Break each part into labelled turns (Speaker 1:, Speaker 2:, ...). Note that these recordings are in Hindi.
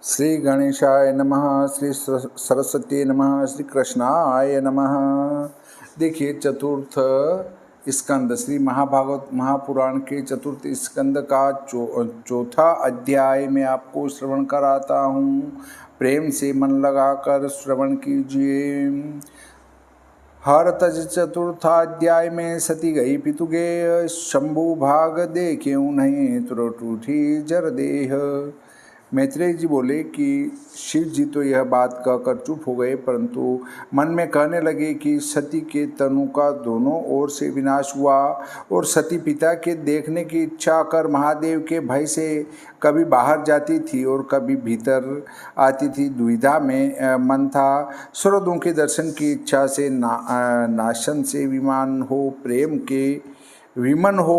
Speaker 1: श्री गणेशाय नमः, श्री सरस्वती नमः, श्री कृष्णाय नमः। देखिए, चतुर्थ स्कंद श्री महाभागवत महापुराण के चतुर्थ स्कंद का चौथा अध्याय में आपको श्रवण कराता हूँ। प्रेम से मन लगाकर श्रवण कीजिए। हरतज चतुर्थाध्याय में सती गई पितुगे, शंभु भाग देखे उन्हें तुरंत उठी जर देह। मैत्रेय जी बोले कि शिव जी तो यह बात कहकर चुप हो गए, परंतु मन में कहने लगे कि सती के तनु का दोनों ओर से विनाश हुआ और सती पिता के देखने की इच्छा कर महादेव के भय से कभी बाहर जाती थी और कभी भीतर आती थी। दुविधा में मन था। स्वरों के दर्शन की इच्छा से नाशन से विमन हो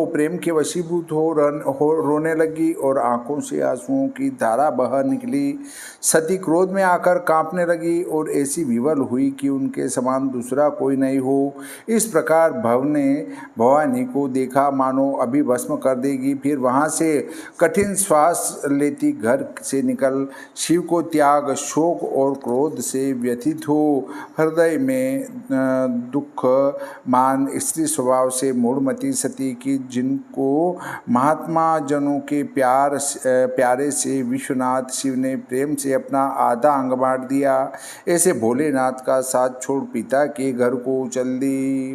Speaker 1: प्रेम के वशीभूत हो रोने लगी और आंखों से आंसुओं की धारा बह निकली। सती क्रोध में आकर कांपने लगी और ऐसी विवल हुई कि उनके समान दूसरा कोई नहीं हो। इस प्रकार भव ने भवानी को देखा मानो अभी भस्म कर देगी। फिर वहाँ से कठिन श्वास लेती घर से निकल शिव को त्याग शोक और क्रोध से व्यथित हो हृदय में दुख मान स्त्री स्वभाव से मूढ़मती सती की, जिनको महात्मा जनों के प्यारे से विश्वनाथ शिव ने प्रेम से अपना आधा अंग बांट दिया, ऐसे भोलेनाथ का साथ छोड़ पिता के घर को चल दी।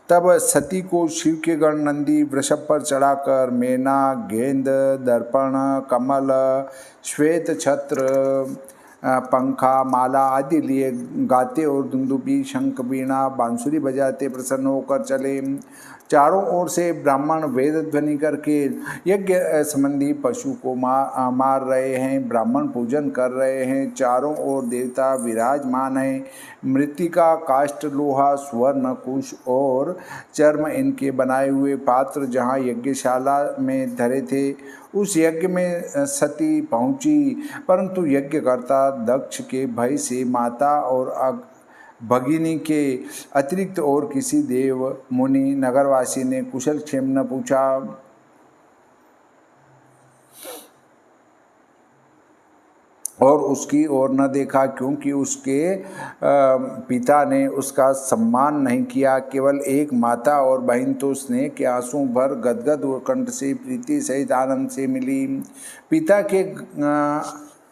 Speaker 1: तब सती को शिव के गण नंदी वृषभ पर चढ़ाकर मेना गेंद दर्पण कमल श्वेत छत्र पंखा माला आदि लिए गाते और दुंदुबी शंख बीणा बांसुरी बजाते प्रसन्न होकर चले। चारों ओर से ब्राह्मण वेद ध्वनि करके यज्ञ संबंधी पशु को मार रहे हैं, ब्राह्मण पूजन कर रहे हैं। चारों ओर देवता विराजमान हैं। मृत्तिका काष्ठ लोहा स्वर्ण कुश और चर्म इनके बनाए हुए पात्र जहाँ यज्ञशाला में धरे थे, उस यज्ञ में सती पहुंची, परंतु यज्ञकर्ता दक्ष के भय से माता और भगिनी के अतिरिक्त और किसी देव मुनि नगरवासी ने कुशल क्षेम न पूछा और उसकी ओर न देखा, क्योंकि उसके पिता ने उसका सम्मान नहीं किया। केवल एक माता और बहन तो स्नेह के आंसू भर गदगद कंठ से प्रीति सहित आनंद से मिली। पिता के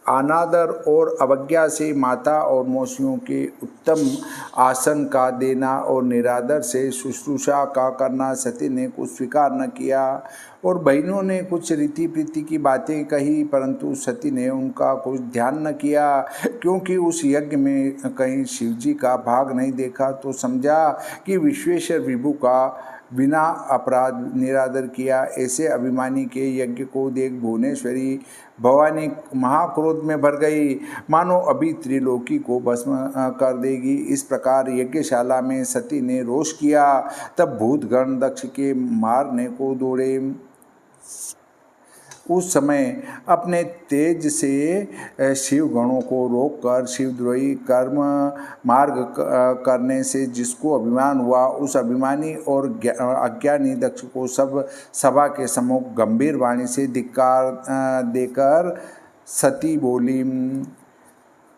Speaker 1: अनादर और अवज्ञा से माता और मौसियों के उत्तम आसन का देना और निरादर से शुश्रूषा का करना सती ने कुछ स्वीकार न किया और बहनों ने कुछ रीति प्रीति की बातें कही, परंतु सती ने उनका कुछ ध्यान न किया, क्योंकि उस यज्ञ में कहीं शिवजी का भाग नहीं देखा तो समझा कि विश्वेश्वर विभु का बिना अपराध निरादर किया। ऐसे अभिमानी के यज्ञ को देख भुवनेश्वरी भवानी महाक्रोध में भर गई, मानो अभी त्रिलोकी को भस्म कर देगी। इस प्रकार यज्ञशाला में सती ने रोष किया। तब भूतगण दक्ष के मारने को दौड़े। उस समय अपने तेज से शिव गणों को रोककर शिवद्रोही कर्म मार्ग करने से जिसको अभिमान हुआ, उस अभिमानी और अज्ञानी दक्ष को सब सभा के सम्मुख गंभीर वाणी से धिक्कार देकर सती बोली।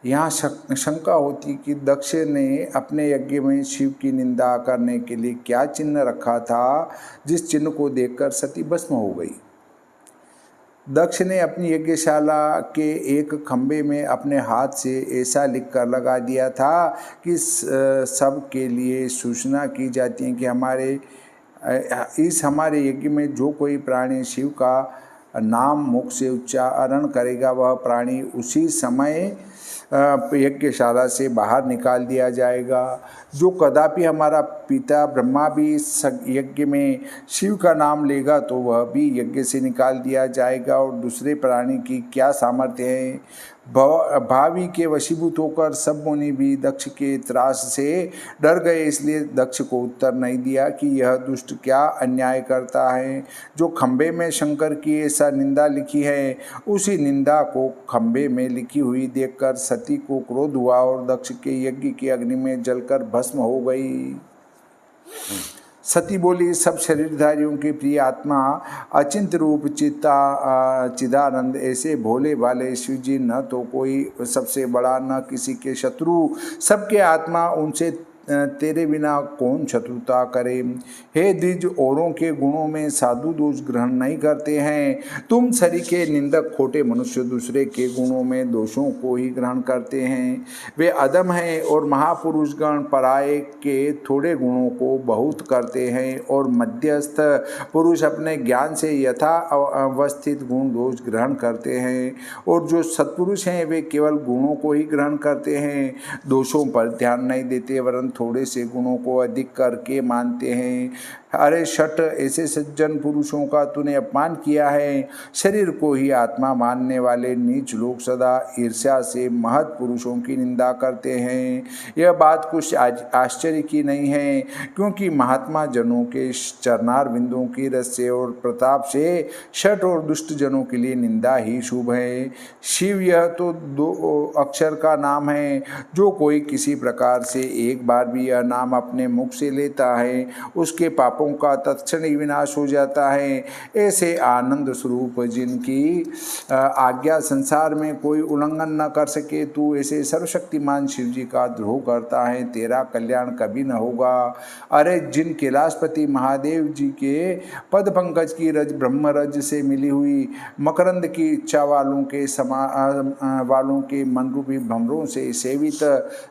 Speaker 1: यहाँ शंका होती कि दक्ष ने अपने यज्ञ में शिव की निंदा करने के लिए क्या चिन्ह रखा था, जिस चिन्ह को देखकर सती भस्म हो गई। दक्ष ने अपनी यज्ञशाला के एक खंभे में अपने हाथ से ऐसा लिखकर लगा दिया था कि सब के लिए सूचना की जाती है कि हमारे यज्ञ में जो कोई प्राणी शिव का नाम मुख से उच्चारण करेगा, वह प्राणी उसी समय यज्ञशाला से बाहर निकाल दिया जाएगा। जो कदापि हमारा पिता ब्रह्मा भी इस यज्ञ में शिव का नाम लेगा तो वह भी यज्ञ से निकाल दिया जाएगा। और दूसरे प्राणी की क्या सामर्थ्य है। भावी के वशीभूत होकर सब मुनि भी दक्ष के त्रास से डर गए, इसलिए दक्ष को उत्तर नहीं दिया कि यह दुष्ट क्या अन्याय करता है। जो खंबे में शंकर की ऐसा निंदा लिखी है, उसी निंदा को खंबे में लिखी हुई देखकर सती को क्रोध हुआ और दक्ष के यज्ञ की अग्नि में जलकर भस्म हो गई। सती बोली, सब शरीरधारियों की प्रिय आत्मा अचिंत रूप चिदानंद ऐसे भोले भाले शिव जी न तो कोई सबसे बड़ा न किसी के शत्रु, सबके आत्मा, उनसे तेरे बिना कौन शत्रुता करे। हे द्विज, औरों के गुणों में साधु दोष ग्रहण नहीं करते हैं। तुम सरीखे निंदक खोटे मनुष्य दूसरे के गुणों में दोषों को ही ग्रहण करते हैं। वे अधम हैं और महापुरुष गण पराये के थोड़े गुणों को बहुत करते हैं और मध्यस्थ पुरुष अपने ज्ञान से यथा अवस्थित गुण दोष ग्रहण करते हैं। और जो सत्पुरुष हैं वे केवल गुणों को ही ग्रहण करते हैं, दोषों पर ध्यान नहीं देते, वरन थोड़े से गुणों को अधिक करके मानते हैं। अरे शठ, ऐसे सज्जन पुरुषों का तूने अपमान किया है। शरीर को ही आत्मा मानने वाले नीच लोग सदा ईर्ष्या से महत् पुरुषों की निंदा करते हैं। यह बात कुछ आश्चर्य की नहीं है, क्योंकि महात्मा जनों के चरणार बिंदुओं की रस से और प्रताप से शठ और दुष्ट जनों के लिए निंदा ही शुभ है। शिव यह तो 2 अक्षर का नाम है। जो कोई किसी प्रकार से एक बार भी यह नाम अपने मुख से लेता है, उसके पापों का तत्क्षण ही विनाश हो जाता है। ऐसे आनंद स्वरूप जिनकी आज्ञा संसार में कोई उल्लंघन न कर सके, तू ऐसे सर्वशक्तिमान शिव जी का द्रोह करता है, तेरा कल्याण कभी न होगा। अरे जिन कैलाशपति महादेव जी के पद पंकज की रज ब्रह्म रज से मिली हुई मकरंद की इच्छा वालों के मन रूपी भ्रमरों से सेवित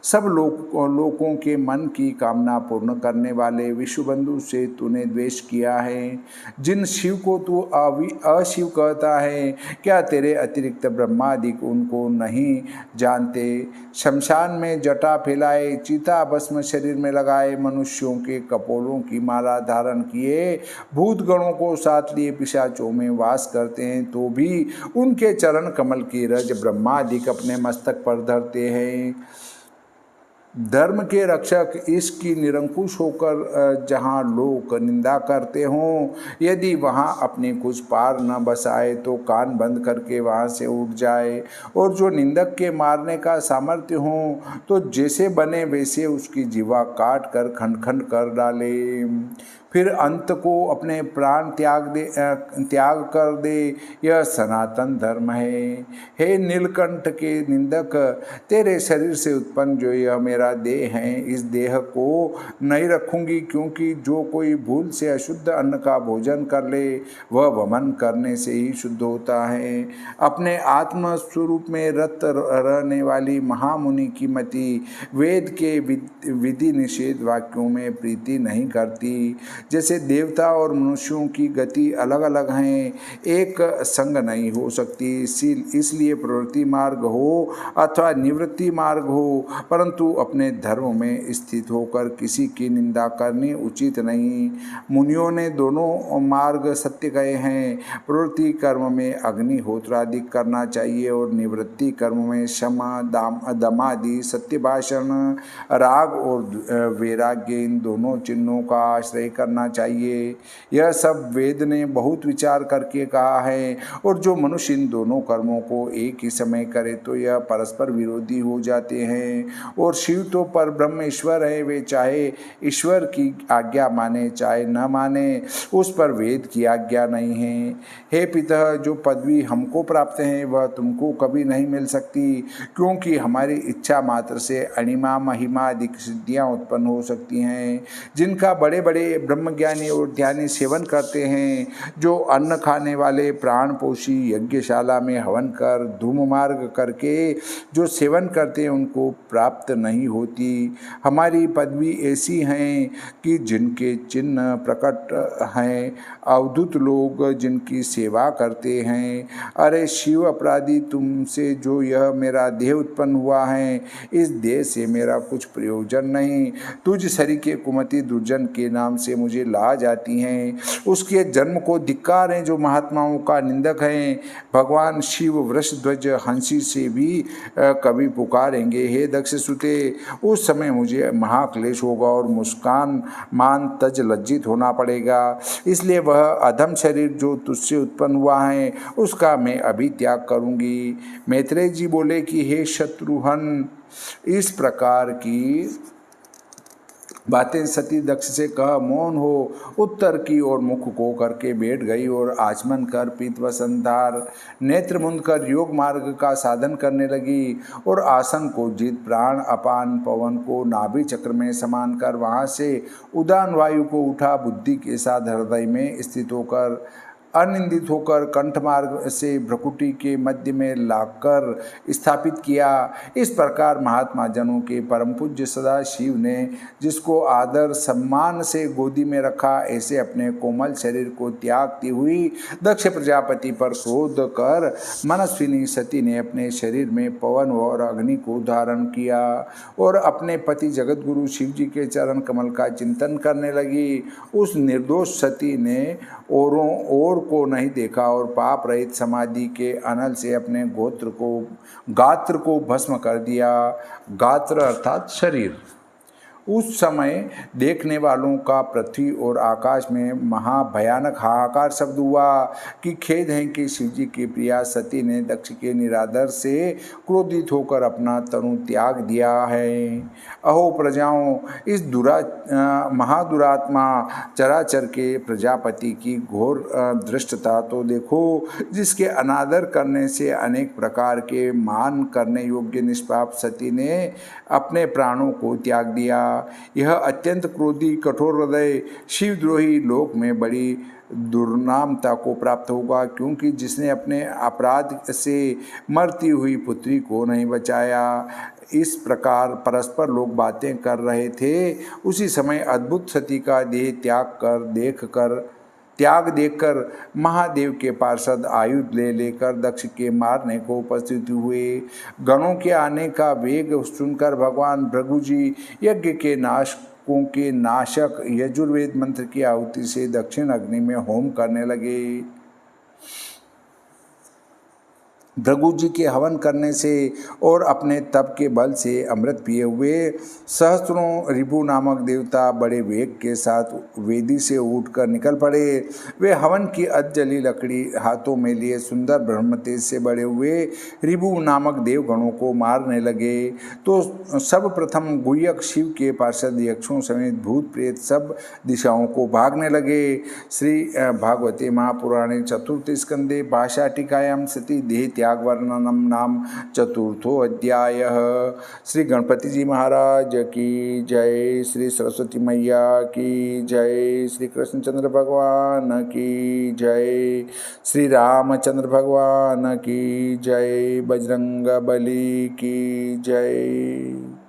Speaker 1: सब लोगों के मन की कामना पूर्ण करने वाले विश्वबंधु से तूने द्वेष किया है। जिन शिव को तू अशिव कहता है, क्या तेरे अतिरिक्त ब्रह्मादिक उनको नहीं जानते? शमशान में जटा फैलाए, चिता भस्म शरीर में लगाए, मनुष्यों के कपोलों की माला धारण किए, भूत गणों को साथ लिए पिशाचों में वास करते हैं, तो भी उनके चरण कमल की रज ब्रह्मादिक अपने मस्तक पर धरते हैं। धर्म के रक्षक इसकी निरंकुश होकर जहाँ लोग निंदा करते हों, यदि वहाँ अपने कुछ पार न बसाए तो कान बंद करके वहाँ से उठ जाए, और जो निंदक के मारने का सामर्थ्य हो तो जैसे बने वैसे उसकी जीवा काट कर खंड खंड कर डाले, फिर अंत को अपने प्राण त्याग कर दे। यह सनातन धर्म है। हे नीलकंठ के निंदक, तेरे शरीर से उत्पन्न जो यह मेरा देह है, इस देह को नहीं रखूंगी, क्योंकि जो कोई भूल से अशुद्ध अन्न का भोजन कर ले वह वमन करने से ही शुद्ध होता है। अपने आत्म स्वरूप में रत रहने वाली महामुनि की मति वेद के विधि निषेध वाक्यों में प्रीति नहीं करती। जैसे देवता और मनुष्यों की गति अलग अलग हैं, एक संग नहीं हो सकती। इसलिए प्रवृत्ति मार्ग हो अथवा निवृत्ति मार्ग हो, परंतु अपने धर्म में स्थित होकर किसी की निंदा करनी उचित नहीं। मुनियों ने दोनों मार्ग सत्य कहे हैं। प्रवृत्ति कर्म में अग्निहोत्रादि करना चाहिए और निवृत्ति कर्म में शम दमादि सत्य भाषण, राग और वैराग्य, इन दोनों चिन्हों का आश्रय करना चाहिए। यह सब वेद ने बहुत विचार करके कहा है, और जो मनुष्य इन दोनों कर्मों को एक ही समय करे तो यह परस्पर विरोधी हो जाते हैं। और शिव तो पर ब्रह्म ईश्वर है, वे चाहे ईश्वर की आज्ञा माने चाहे न माने, उस पर वेद की आज्ञा नहीं है। हे पितः, जो पदवी हमको प्राप्त है वह तुमको कभी नहीं मिल सकती, क्योंकि हमारी इच्छा मात्र से अणिमा महिमा अधिक सिद्धियाँ उत्पन्न हो सकती हैं, जिनका बड़े बड़े ब्रह्मज्ञानी और ध्यानी सेवन करते हैं। जो अन्न खाने वाले प्राणपोषी यज्ञशाला में हवन कर धूम मार्ग करके जो सेवन करते हैं उनको प्राप्त नहीं होती। हमारी पदवी ऐसी हैं कि जिनके चिन्ह प्रकट हैं, अवधूत लोग जिनकी सेवा करते हैं। अरे शिव अपराधी, तुमसे जो यह मेरा देह उत्पन्न हुआ है, इस देह से मेरा कुछ प्रयोजन नहीं। तुझ सरीखे कुमति दुर्जन के नाम से मुझे ला जाती हैं, उसके जन्म को धिक्कार हैं जो महात्माओं का निंदक हैं। भगवान शिव वृषध्वज हंसी से भी कभी पुकारेंगे, हे दक्ष सुते, उस समय मुझे महाक्लेश होगा और मुस्कान मान तज लज्जित होना पड़ेगा। इसलिए वह अधम शरीर जो तुझसे उत्पन्न हुआ है उसका मैं अभी त्याग करूंगी। मैत्रेय जी बोले कि हे शत्रुघ्न, इस प्रकार की बातें सती दक्ष से कह मौन हो उत्तर की ओर मुख को करके बैठ गई और आचमन कर पीत वसंतार नेत्र मुंद कर योग मार्ग का साधन करने लगी और आसन को जीत प्राण अपान पवन को नाभि चक्र में समान कर वहाँ से उदान वायु को उठा बुद्धि के साथ हृदय में स्थित होकर अनिंदित होकर कंठ मार्ग से भ्रकुटी के मध्य में लाकर स्थापित किया। इस प्रकार महात्मा जनों के परम पूज्य सदा शिव ने जिसको आदर सम्मान से गोदी में रखा, ऐसे अपने कोमल शरीर को त्यागती हुई दक्ष प्रजापति पर क्रोध कर मनस्विनी सती ने अपने शरीर में पवन और अग्नि को धारण किया और अपने पति जगतगुरु शिव जी के चरण कमल का चिंतन करने लगी। उस निर्दोष सती ने औरों और को नहीं देखा और पाप रहित समाधि के अनल से अपने गात्र को भस्म कर दिया। गात्र अर्थात शरीर। उस समय देखने वालों का पृथ्वी और आकाश में महाभयानक हाहाकार शब्द हुआ कि खेद है कि शिवजी की प्रिया सती ने दक्ष के निरादर से क्रोधित होकर अपना तनु त्याग दिया है। अहो प्रजाओं, इस महादुरात्मा चराचर के प्रजापति की घोर दृष्टता तो देखो, जिसके अनादर करने से अनेक प्रकार के मान करने योग्य निष्पाप सती ने अपने प्राणों को त्याग दिया। यह अत्यंत क्रोधी कठोर हृदय शिवद्रोही लोक में बड़ी दुर्नामता को प्राप्त होगा, क्योंकि जिसने अपने अपराध से मरती हुई पुत्री को नहीं बचाया। इस प्रकार परस्पर लोग बातें कर रहे थे, उसी समय अद्भुत सती का देह त्याग देखकर महादेव के पार्षद आयुध ले लेकर दक्ष के मारने को उपस्थित हुए। गणों के आने का वेग सुनकर भगवान भृगु जी यज्ञ के नाशकों के नाशक यजुर्वेद मंत्र की आहुति से दक्षिण अग्नि में होम करने लगे। भृगु जी के हवन करने से और अपने तप के बल से अमृत पिए हुए सहस्त्रों रिभु नामक देवता बड़े वेग के साथ वेदी से उठकर निकल पड़े। वे हवन की अधजली लकड़ी हाथों में लिए सुंदर ब्रह्म तेज से बड़े हुए रिभु नामक देवगणों को मारने लगे। तो सब प्रथम गुह्यक शिव के पार्षद यक्षों समेत भूत प्रेत सब दिशाओं को भागने लगे। श्री भागवते महापुराणे चतुर्थ स्कंदे भाषा टीकायां सती देह त्याग वर्णनम नाम चतुर्थो अध्याय। श्री गणपति जी महाराज की जय, श्री सरस्वती मैया की जय, श्री कृष्णचंद्र भगवान की जय, श्री रामचंद्र भगवान की जय, बजरंग बली की जय।